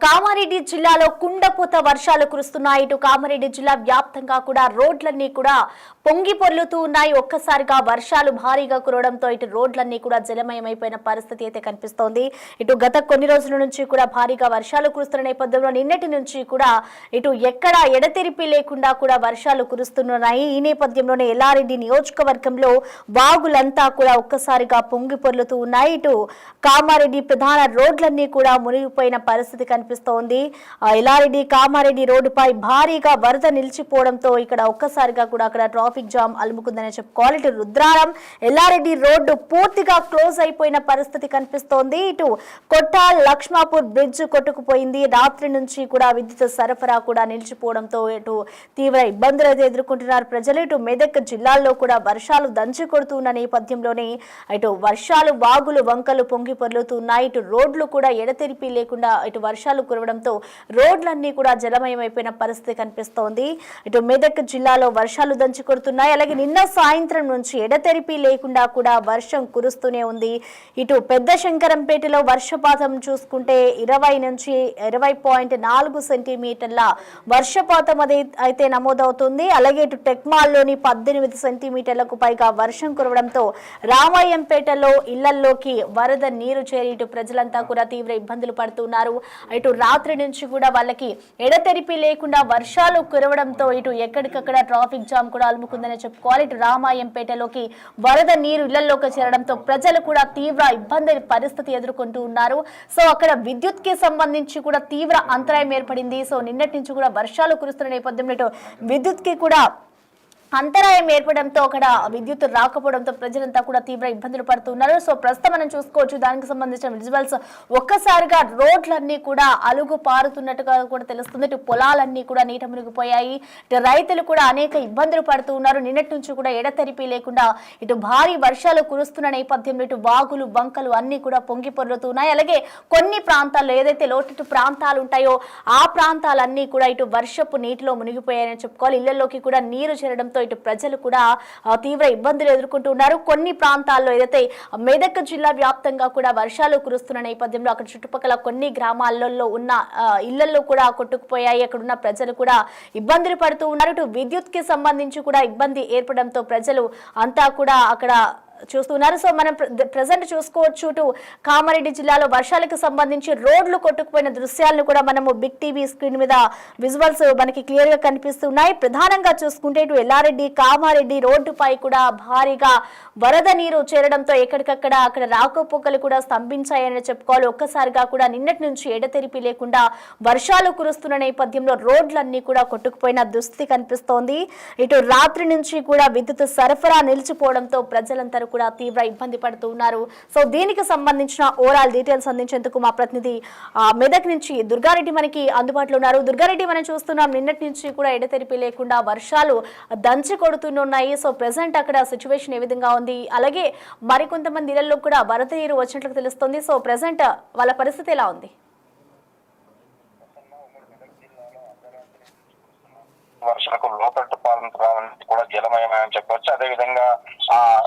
కామారెడ్డి జిల్లాలో కుండపోత వర్షాలు కురుస్తున్నాయి. ఇటు కామారెడ్డి జిల్లా వ్యాప్తంగా కూడా రోడ్లన్నీ కూడా పొంగి పొర్లుతూ ఉన్నాయి. ఒక్కసారిగా వర్షాలు భారీగా కురవడంతో ఇటు రోడ్లన్నీ కూడా జలమయమైపోయిన పరిస్థితి అయితే కనిపిస్తోంది. ఇటు గత కొన్ని రోజుల నుంచి కూడా భారీగా వర్షాలు కురుస్తున్న నేపథ్యంలో నిన్నటి నుంచి కూడా ఇటు ఎక్కడ ఎడతెరిపి లేకుండా కూడా వర్షాలు కురుస్తున్నాయి. ఈ నేపథ్యంలోనే ఎల్లారెడ్డి నియోజకవర్గంలో వాగులంతా కూడా ఒక్కసారిగా పొంగి పొర్లుతూ ఉన్నాయి. ఇటు కామారెడ్డి ప్రధాన రోడ్లన్నీ కూడా మునిగిపోయిన పరిస్థితి కనిపిస్తోంది. ఎల్లారెడ్డి కామారెడ్డి రోడ్డుపై భారీగా వరద నిలిచిపోవడంతో ఇక్కడ ఒక్కసారిగా కూడా అక్కడ ట్రాఫిక్ జామ్ అలుముకుందని చెప్పుకోవాలి. ఇటు రుద్రారం ఎల్లారెడ్డి రోడ్డు పూర్తిగా క్లోజ్ అయిపోయిన పరిస్థితి కనిపిస్తోంది. ఇటు కొట్టాల్ లక్ష్మాపూర్ బ్రిడ్జ్ కొట్టుకుపోయింది. రాత్రి నుంచి కూడా విద్యుత్ సరఫరా కూడా నిలిచిపోవడంతో ఇటు తీవ్ర ఇబ్బందులు అయితే ఎదుర్కొంటున్నారు ప్రజలు. ఇటు మెదక్ జిల్లాల్లో కూడా వర్షాలు దంచి కొడుతున్న నేపథ్యంలోనే ఇటు వర్షాలు వాగులు వంకలు పొంగి పొర్లుతున్నాయి. ఇటు రోడ్లు కూడా ఎడతెరిపి లేకుండా ఇటు వర్షాలు కురవడంతో రోడ్లన్నీ కూడా జలమయమైపోయిన పరిస్థితి కనిపిస్తోంది. ఇటు మెదక్ జిల్లాలో వర్షాలు దంచి కొడుతున్నాయి. అలాగే నిన్న సాయంత్రం నుంచి ఎడతెరిపి లేకుండా కూడా వర్షం కురుస్తూనే ఉంది. ఇటు పెద్ద శంకరంపేటలో వర్షపాతం చూసుకుంటే 20 నుంచి 20.4 సెంటీమీటర్ల వర్షపాతం అయితే నమోదవుతుంది. అలాగే ఇటు టెక్మాల్లోని 18 సెంటీమీటర్లకు పైగా వర్షం కురవడంతో రామాయంపేటలో ఇళ్లల్లోకి వరద నీరు చేరి ఇటు ప్రజలంతా కూడా తీవ్ర ఇబ్బందులు పడుతున్నారు. ఇటు రాత్రి నుంచి కూడా వాళ్ళకి ఎడతెరిపి లేకుండా వర్షాలు కురవడంతో ఇటు ఎక్కడికక్కడ ట్రాఫిక్ జామ్ కూడా అలుముకుందని చెప్పుకోవాలి. ఇటు రామాయంపేటలోకి వరద నీరు ఇళ్లలోకి చేరడంతో ప్రజలు కూడా తీవ్ర ఇబ్బంది పరిస్థితి ఎదుర్కొంటూ ఉన్నారు. సో అక్కడ విద్యుత్ కి సంబంధించి కూడా తీవ్ర అంతరాయం ఏర్పడింది. సో నిన్నటి నుంచి కూడా వర్షాలు కురుస్తున్న నేపథ్యంలో ఇటు విద్యుత్ కి కూడా అంతరాయం ఏర్పడంతో అక్కడ విద్యుత్ రాకపోవడంతో ప్రజలంతా కూడా తీవ్ర ఇబ్బందులు పడుతున్నారు. సో ప్రస్తుతం మనం చూసుకోవచ్చు దానికి సంబంధించిన విజువల్స్. ఒక్కసారిగా రోడ్లన్నీ కూడా అలుగు పారుతున్నట్టుగా కూడా తెలుస్తుంది. ఇటు పొలాలన్నీ కూడా నీట మునిగిపోయాయి. ఇటు రైతులు కూడా అనేక ఇబ్బందులు పడుతూ ఉన్నారు. నిన్నటి నుంచి కూడా ఎడతెరిపి లేకుండా ఇటు భారీ వర్షాలు కురుస్తున్న నేపథ్యంలో ఇటు వాగులు వంకలు అన్ని కూడా పొంగి పొర్లుతున్నాయి. అలాగే కొన్ని ప్రాంతాల్లో ఏదైతే లోతట్టు ప్రాంతాలు ఉంటాయో ఆ ప్రాంతాలన్నీ కూడా ఇటు వర్షపు నీటిలో మునిగిపోయాయని చెప్పుకోవాలి. ఇళ్లలోకి కూడా నీరు చేరడంతో ఇటు ప్రజలు కూడా తీవ్ర ఇబ్బందులు ఎదుర్కొంటున్నారు. కొన్ని ప్రాంతాల్లో ఏదైతే మెదక్ జిల్లా వ్యాప్తంగా కూడా వర్షాలు కురుస్తున్న నేపథ్యంలో అక్కడ చుట్టుపక్కల కొన్ని గ్రామాలలో ఉన్న ఇళ్లలో కూడా కొట్టుకుపోయాయి. అక్కడ ఉన్న ప్రజలు కూడా ఇబ్బందులు పడుతూ ఉన్నారు. ఇటు విద్యుత్ కి సంబంధించి కూడా ఇబ్బంది ఏర్పడంతో ప్రజలు అంతా కూడా అక్కడ చూస్తున్నారు. సో మనం ప్రజెంట్ చూసుకోవచ్చు ఇటు కామారెడ్డి జిల్లాలో వర్షాలకు సంబంధించి రోడ్లు కొట్టుకుపోయిన దృశ్యాలను కూడా మనము బిగ్ టీవీ స్క్రీన్ మీద విజువల్స్ మనకి క్లియర్ గా కనిపిస్తున్నాయి. ప్రధానంగా చూసుకుంటే ఇటు ఎల్లారెడ్డి కామారెడ్డి రోడ్డుపై కూడా భారీగా వరద నీరు చేరడంతో ఎక్కడికక్కడ అక్కడ రాకపోకలు కూడా స్తంభించాయని చెప్పుకోవాలి. ఒక్కసారిగా కూడా నిన్నటి నుంచి ఎడతెరిపి లేకుండా వర్షాలు కురుస్తున్న నేపథ్యంలో రోడ్లన్నీ కూడా కొట్టుకుపోయిన దుస్థితి కనిపిస్తోంది. ఇటు రాత్రి నుంచి కూడా విద్యుత్ సరఫరా నిలిచిపోవడంతో ప్రజలంతా కూడా తీవ్ర ఇబ్బంది పడుతూ ఉన్నారు. సో దీనికి సంబంధించిన ఓవరాల్ డీటెయిల్స్ అందించేందుకు మా ప్రతినిధి మెదక్ నుంచి దుర్గారెడ్డి మనకి అందుబాటులో ఉన్నారు. దుర్గారెడ్డి, మనం చూస్తున్నాం నిన్నటి నుంచి కూడా ఎడతెరిపి లేకుండా వర్షాలు దంచి కొడుతున్నాయి. సో ప్రెసెంట్ అక్కడ సిచ్యువేషన్ ఏ విధంగా ఉంది? అలాగే మరికొంతమంది ఇళ్లలో కూడా వరద నీరు వచ్చినట్లు తెలుస్తుంది. సో ప్రెసెంట్ వాళ్ళ పరిస్థితి ఎలా ఉంది? వర్షాలకు లోతట్టు ప్రాంతాలను కూడా జలమయమని చెప్పవచ్చు. అదేవిధంగా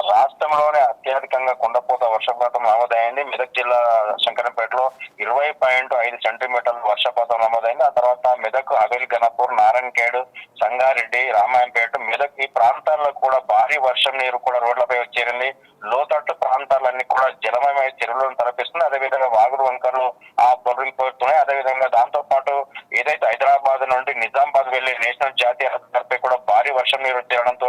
రాష్ట్రంలోనే అత్యధికంగా కుండపోత వర్షపాతం నమోదైంది. మెదక్ జిల్లా శంకరంపేటలో 20.5 సెంటీమీటర్ల వర్షపాతం నమోదైంది. ఆ తర్వాత మెదక్, అవేల్ గణపూర్, నారాయణఖేడ్, సంగారెడ్డి, రామాయంపేట, మెదక్ ఈ ప్రాంతాల్లో కూడా భారీ వర్షం నీరు కూడా రోడ్లపై చేరింది. లోతట్టు ప్రాంతాలన్నీ కూడా జలమయమై చెరువులను తలపిస్తుంది. అదేవిధంగా వాగుడు వంకర్లు పొరిగిపోతున్నాయి. అదేవిధంగా దాంతో పాటు ఏదైతే హైదరాబాద్ నుండి నిజామాబాద్ వెళ్లే నేషనల్ జాతీయ రహదారిపై కూడా భారీ వర్షం నీరు చేరడంతో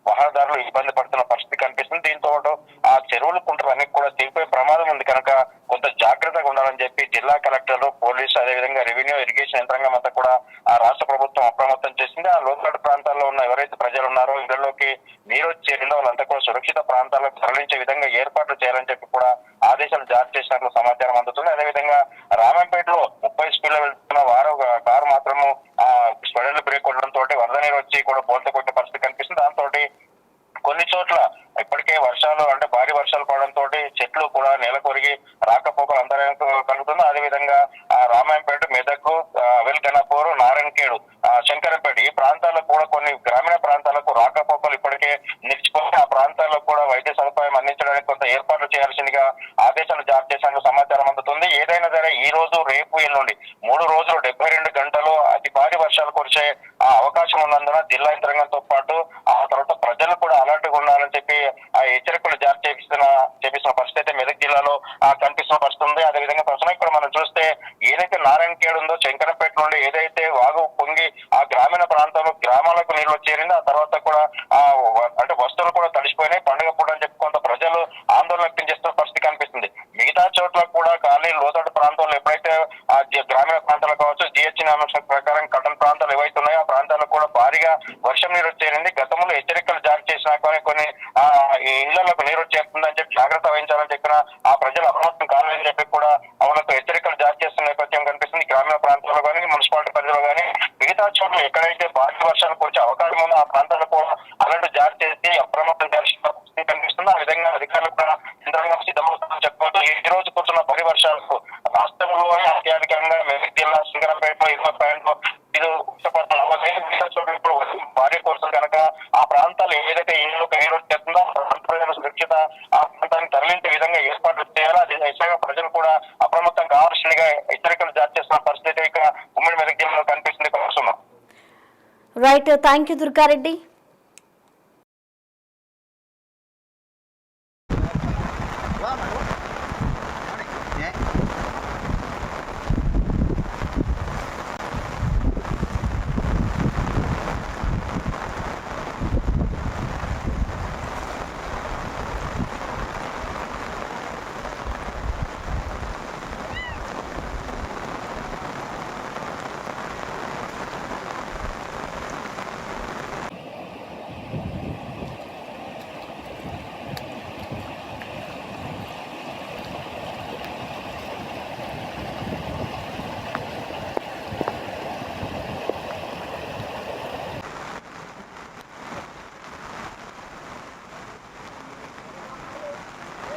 వాహనదారులు ఇబ్బంది పడుతున్న పరిస్థితి కనిపిస్తుంది. దీంతో ఆ చెరువులు కుంటలు అన్ని కూడా తెగిపోయే ప్రమాదం ఉంది కనుక కొంత జాగ్రత్తగా ఉండాలని చెప్పి జిల్లా కలెక్టర్లు, పోలీసు, అదేవిధంగా రెవెన్యూ, ఇరిగేషన్ యంత్రాంగం అంతా కూడా ఆ రాష్ట్ర ప్రభుత్వం అప్రమత్తం చేసింది. ఆ లోతట్టు ప్రాంతాల్లో ఉన్న ఎవరైతే ప్రజలు ఉన్నారో ఇళ్లలోకి నీరు చేరిందో వాళ్ళంతా కూడా సురక్షిత ప్రాంతాలకు తరలించే విధంగా ఏర్పాట్లు చేయాలని చెప్పి కూడా ఆదేశాలు జారీ చేసినట్లు సమాచారం అందుతుంది. అదేవిధంగా రామంపేటలో 30 స్పీడ్లో వెళ్తున్న కారు మాత్రము స్పెడల్ బ్రేక్ కొట్టడంతో వరద నీరు వచ్చి కూడా బోల్త కొట్టే పరిస్థితి కనిపిస్తుంది. దాంతో కొన్ని చోట్ల ఇప్పటికే వర్షాలు అంటే భారీ వర్షాలు పడడంతో చెట్లు కూడా నేల కొరిగి రాకపోకలు అంతరాయం కలుగుతుంది. అదేవిధంగా రామాయంపేట, మెదక్, అవేల్ గణపూర్, నారాయణఖేడ్, శంకరంపేట ఈ ప్రాంతాలకు కూడా కొన్ని గ్రామీణ ప్రాంతాలకు రాకపోకలు ఇప్పటికే నిలిచిపోయి ఆ ప్రాంతాల్లో కూడా వైద్య సదుపాయం అందించడానికి కొంత ఏర్పాట్లు చేయాల్సిందిగా ఆదేశాలు జారీ చేసినట్లు సమాచారం అందుతుంది. ఏదైనా సరే ఈ రోజు రేపు ఎల్లుండి 3 రోజులు 72 గంటలు అతి భారీ వర్షాలు కురిసే అవకాశం ఉన్నందున జిల్లా యంత్రాంగంతో పాటు ఆ తర్వాత ప్రజలు కూడా అలర్ట్ గా ఉండాలని చెప్పి ఆ హెచ్చరికలు జారీ చేపిస్తున్న పరిస్థితి అయితే మెదక్ జిల్లాలో కనిపిస్తున్న పరిస్థితి ఉంది. అదేవిధంగా ప్రస్తుతం ఇక్కడ మనం చూస్తే ఏదైతే నారాయణఖేడ్ ఉందో శంకరంపేట నుండి ఏదైతే వాగు పొంగి ఆ గ్రామీణ ప్రాంతంలో గ్రామాలకు నీళ్లు చేరింది. ఆ తర్వాత కూడా అంటే వస్తువులు కూడా తడిసిపోయినాయి. పండుగ పూట అని చెప్పి కొంత ప్రజలు ఆందోళన వ్యక్తం చేస్తున్న పరిస్థితి కనిపిస్తుంది. మిగతా చోట్ల కూడా ఖాళీ లోతట్టు ప్రాంతాల్లో ఎప్పుడైతే గ్రామీణ ప్రాంతాలు కావచ్చు జిహెచ్ అంశం ప్రకారం కటన్ ప్రాంతాలు ఏవైతే ఉన్నాయో ఆ ప్రాంతాలకు కూడా భారీగా వర్షం నీరు చేరింది. గతంలో హెచ్చరికలు జారీ చేసినా కానీ కొన్ని ఇళ్లకు నీరు చేరుతుందని చెప్పి జాగ్రత్త వహించాలని చెప్పిన ఆ ప్రజలు అప్రమత్తం కావాలని చెప్పి కూడా వాళ్ళకు హెచ్చరికలు జారీ చేస్తున్న నేపథ్యం కనిపిస్తుంది. గ్రామీణ ప్రాంతాల్లో కానీ మున్సిపాలిటీ పరిధిలో కానీ మిగతా చోట్ల ఎక్కడైతే భారీ వర్షాలు కురిసే అవకాశం ఉందో ఆ ప్రాంతాలకు కూడా అలర్ట్ జారీ చేసి అప్రమత్తం చేయాల్సిన పరిస్థితి కనిపిస్తుంది. ఆ విధంగా అధికారులు కూడా యంత్రాంగం సిద్ధమవుతుందని చెప్పుకోవచ్చు. ఈ రోజు కురుస్తున్న భారీ వర్షాలకు రాష్ట్రంలోనే అత్యధికంగా మెదక్ జిల్లా శంకరంపేట 20 ఇప్పుడు భారీ కురుస్తుంది కనుక ఆ ప్రాంతాలు ఏదైతే ఇల్లు నీరు చేస్తుందో ఆ ప్రాంతాలను సురక్షిత ఆ ప్రాంతాన్ని తరలించే విధంగా ఏర్పాట్లు చేయాలి. అది దిశగా ప్రజలు కూడా అప్రమత్తం కావాల్సిందిగా హెచ్చరికలు జారీ చేస్తున్న పరిస్థితి ఇక ఉమ్మడి మెదక్ జిల్లాలో కనిపిస్తుంది. కోసం right, thank you Durga Reddy.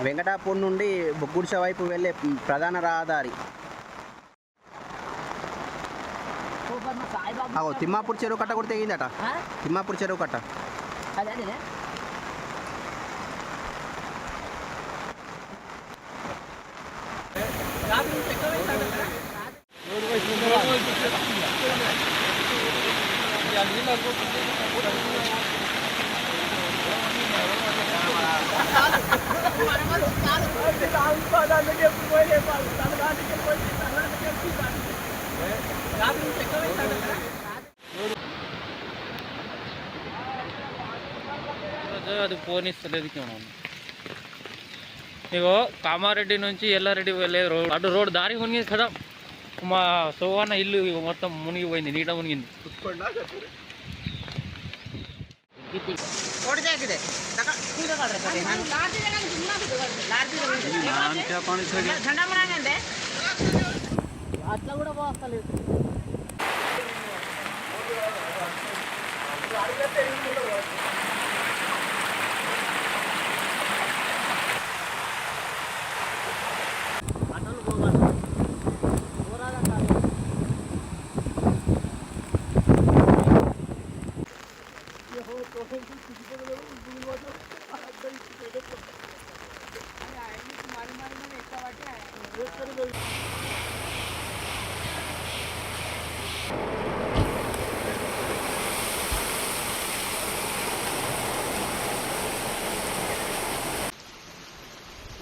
Venkatapur నుండి బొగ్గుడిస వైపు వెళ్ళే ప్రధాన రహదారి. తిమ్మాపూర్ చెరువు కట్ట కూడా తెగిందట. తిమ్మాపూర్ చెరువు కట్ట అది పోనిస్తలేదు. ఇగో కామారెడ్డి నుంచి ఎల్లారెడ్డి వెళ్ళే రోడ్ అటు రోడ్ దారి మునిగింది కదా. మా సోవన్న ఇల్లు మొత్తం మునిగిపోయింది, నీట మునిగింది. అట్లా కూడా పోస్తలేదు.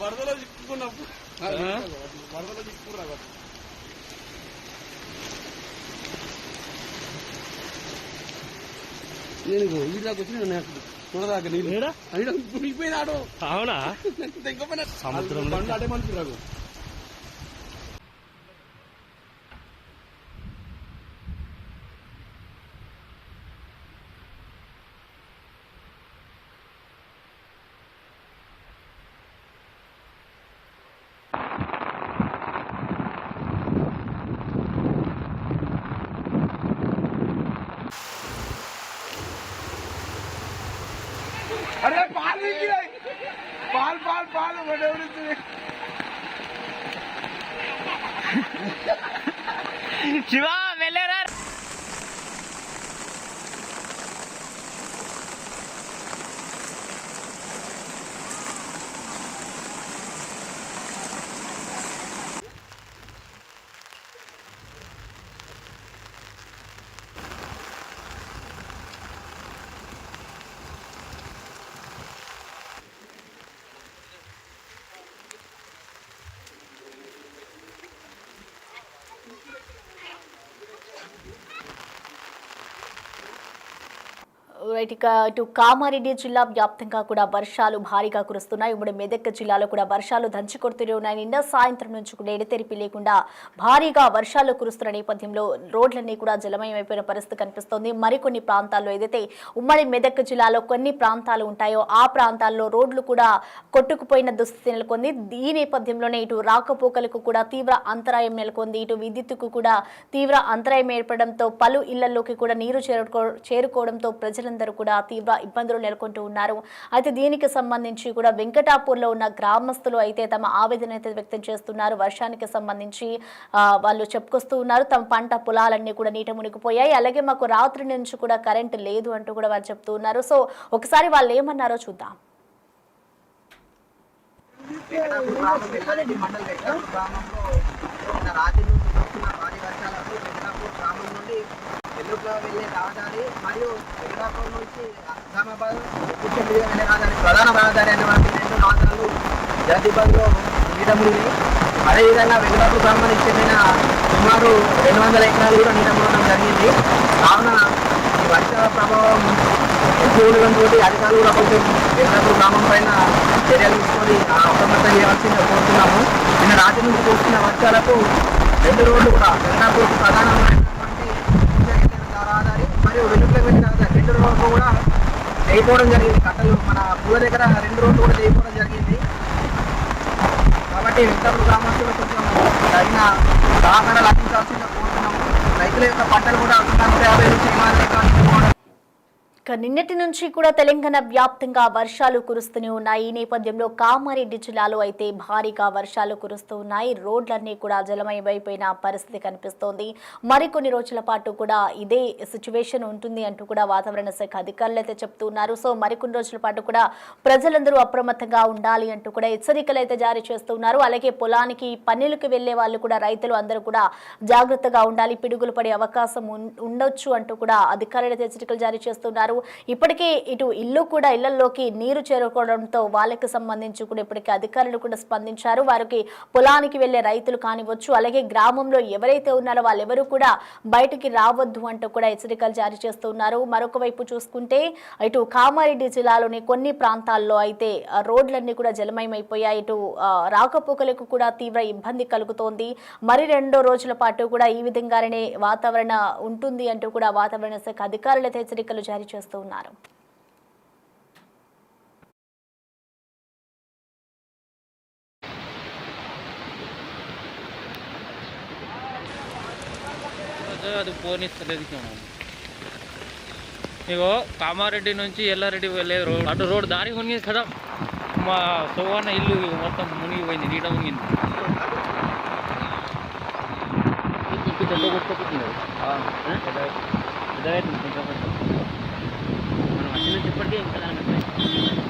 వరదలో చిక్కుకున్నప్పుడు వరదలో చిక్కుకురా నేను వీళ్ళకి వచ్చి చూడదాకా నీళ్ళు మునిగిపోయినాడు. అవునా? సముద్రం అడే మనిషి రాదు. अरे पाल पाल पाल पाल बड़े शिवा मेले ఇటు కామారెడ్డి జిల్లా వ్యాప్తంగా కూడా వర్షాలు భారీగా కురుస్తున్నాయి. ఉమ్మడి మెదక్ జిల్లాలో కూడా వర్షాలు దంచుకొడుతూనే ఉన్నాయి. నిన్న సాయంత్రం నుంచి కూడా ఎడతెరిపి లేకుండా భారీగా వర్షాలు కురుస్తున్న నేపథ్యంలో రోడ్లన్నీ కూడా జలమయమైపోయిన పరిస్థితి కనిపిస్తోంది. మరికొన్ని ప్రాంతాల్లో ఏదైతే ఉమ్మడి మెదక్ జిల్లాలో కొన్ని ప్రాంతాలు ఉంటాయో ఆ ప్రాంతాల్లో రోడ్లు కూడా కొట్టుకుపోయిన దుస్థితి నెలకొంది. ఈ నేపథ్యంలోనే ఇటు రాకపోకలకు కూడా తీవ్ర అంతరాయం నెలకొంది. ఇటు విద్యుత్తుకు కూడా తీవ్ర అంతరాయం ఏర్పడడంతో పలు ఇళ్లలోకి కూడా నీరు చేరుకోవడంతో ప్రజలందరూ కూడా తీవ్ర ఇబ్బందులు నెలకొంటూ ఉన్నారు. అయితే దీనికి సంబంధించి కూడా వెంకటాపూర్లో ఉన్న గ్రామస్తులు అయితే తమ ఆవేదన అయితే వ్యక్తం చేస్తున్నారు. వర్షానికి సంబంధించి వాళ్ళు చెప్పుకొస్తూ ఉన్నారు. తమ పంట పొలాలన్నీ కూడా నీట మునిగిపోయాయి. అలాగే మాకు రాత్రి నుంచి కూడా కరెంటు లేదు అంటూ కూడా వారు చెప్తూ ఉన్నారు. సో ఒకసారి వాళ్ళు ఏమన్నారో చూద్దాం. వెల్లుట్లో వెళ్ళే రహదారి మరియు వెంకటాపూర్ నుంచి నిజామాబాద్ వెళ్ళే రహదారి ప్రధాన రహదారి అనేటువంటి రెండు మార్గాలు జలదిబ్బందిలో నీట మునిగి అదేవిధంగా వెంకటాపూర్ గ్రామానికి చెందిన సుమారు 200 ఎకరాలు కూడా నీట మునగడం జరిగింది. కావున ఈ వర్ష ప్రభావం ఎక్కువ ఉండడంతో అధికారులు కూడా కొంచెం వెంకటాపూర్ గ్రామం పైన చర్యలు తీసుకొని అప్రమత్తం చేయవలసిందిగా కోరుతున్నాము. నిన్న రాత్రి నుంచి కురుస్తున్న వర్షాలకు 2 రోడ్లు కూడా వెంకటాపూర్ ప్రధానమైన రహదారి మరియు వెలుగులకు వెళ్ళిన రహదారి 2 రోడ్లు కూడా చేయిపోవడం జరిగింది. కట్టలు మన పూల దగ్గర 2 రోడ్లు కూడా చేయిపోవడం జరిగింది. కాబట్టి వెంకటాపూర్ గ్రామస్తులు కొంచెం తగిన సహకారాలు అందించాల్సిందిగా కోరుతున్నాము. రైతుల యొక్క పంటలు కూడా 150 నుంచి 200 ఎకరాలు. నిన్నటి నుంచి కూడా తెలంగాణ వ్యాప్తంగా వర్షాలు కురుస్తూనే ఉన్నాయి. ఈ నేపథ్యంలో కామారెడ్డి జిల్లాలో అయితే భారీగా వర్షాలు కురుస్తూ ఉన్నాయి. రోడ్లన్నీ కూడా జలమయమైపోయిన పరిస్థితి కనిపిస్తోంది. మరికొన్ని రోజుల పాటు కూడా ఇదే సిచ్యువేషన్ ఉంటుంది అంటూ కూడా వాతావరణ శాఖ అధికారులు అయితే చెప్తున్నారు. సో మరికొన్ని రోజుల పాటు కూడా ప్రజలందరూ అప్రమత్తంగా ఉండాలి అంటూ కూడా హెచ్చరికలు అయితే జారీ చేస్తున్నారు. అలాగే పొలానికి పనులకు వెళ్లే వాళ్ళు కూడా రైతులు అందరూ కూడా జాగ్రత్తగా ఉండాలి, పిడుగులు పడే అవకాశం ఉండొచ్చు అంటూ కూడా అధికారులు అయితే హెచ్చరికలు జారీ చేస్తున్నారు. ఇప్పటికే ఇటు ఇళ్లలోకి నీరు చేరుకోవడంతో వాళ్ళకి సంబంధించి కూడా ఇప్పటికే అధికారులు కూడా స్పందించారు. వారికి పొలానికి వెళ్లే రైతులు కానివచ్చు, అలాగే గ్రామంలో ఎవరైతే ఉన్నారో వాళ్ళెవరూ కూడా బయటికి రావద్దు అంటూ కూడా హెచ్చరికలు జారీ చేస్తున్నారు. మరొక వైపు చూసుకుంటే ఇటు కామారెడ్డి జిల్లాలోని కొన్ని ప్రాంతాల్లో అయితే రోడ్లన్నీ కూడా జలమయమైపోయాయి. ఇటు రాకపోకలకు కూడా తీవ్ర ఇబ్బంది కలుగుతోంది. మరి 2 రోజుల పాటు కూడా ఈ విధంగానే వాతావరణ ఉంటుంది అంటూ కూడా వాతావరణ శాఖ అధికారులు అయితే హెచ్చరికలు జారీ చేస్తున్నారు. అది పోనిస్తలేదు. ఇగో కామారెడ్డి నుంచి ఎల్లారెడ్డి వెళ్ళే రోడ్ అటు రోడ్ దారి మునిగింది కదా. మా సోవన్న ఇల్లు మొత్తం మునిగిపోయింది, నీట మునిగింది. మనం వచ్చిన ఇప్పటికే ఇంకా